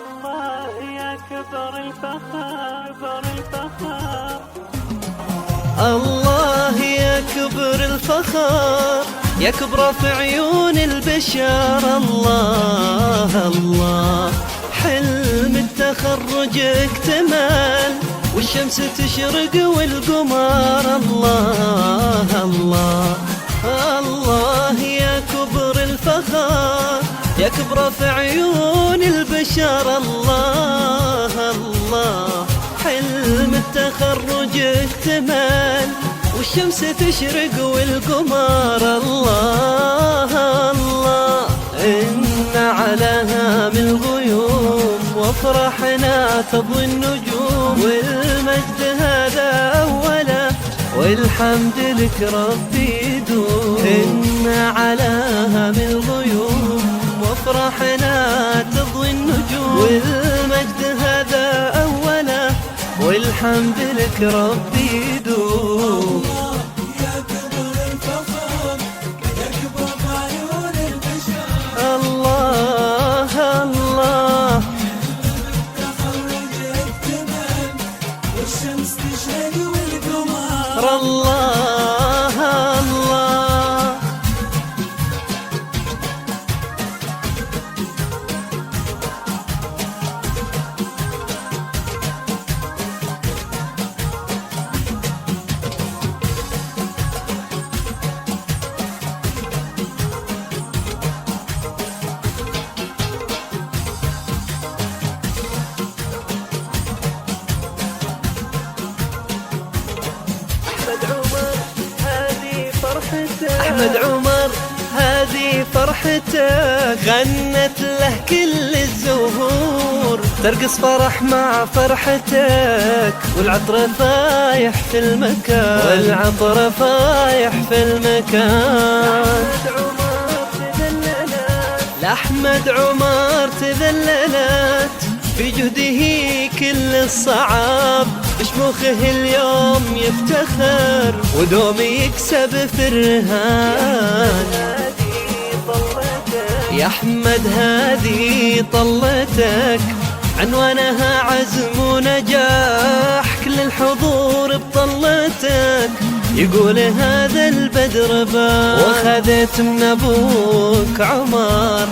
الله يا كبر الفخر الله يا كبر الفخر، يا كبر في عيون البشر. الله الله حلم التخرج اكتمل، والشمس تشرق والقمر. الله الله الله يا كبر الفخر، يا كبر في عيون البشر. الله الله حلم التخرج اكتمل، والشمس تشرق والقمر. الله الله إن على هام الغيوم وافرحنا تضوي النجوم، والمجد هذا أوله والحمد لك ربي يدوم. إن على هام الغيوم وافرحنا تضوي النجوم، والمجد هذا أوله والحمد لك ربي يدوم. يا كبر الفخر، يا كبر في عيون البشر. الله الله التخرج اكتمل، والشمس تشرق والقمر. الله الله أحمد عمر هذه فرحتك، غنت له كل الزهور، ترقص فرح مع فرحتك، والعطر فايح في المكان، والعطر فايح في المكان. لأحمد عمر تذللت في جهده كل الصعاب، بشموخه اليوم يفتخر ودوم يكسب في الرهان. يا أحمد هذه طلتك، عنوانها عزم ونجاح، كل الحضور بطلتك يقول هذا البدر بان. وخذت من أبوك عمر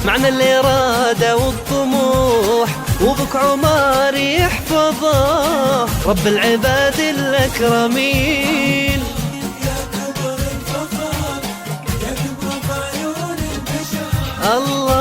معنى الإرادة والطموح، وبك عمر يحفظه رب العباد الأكرمين. يا كبر الفخر، يا كبر في عيون البشر. الله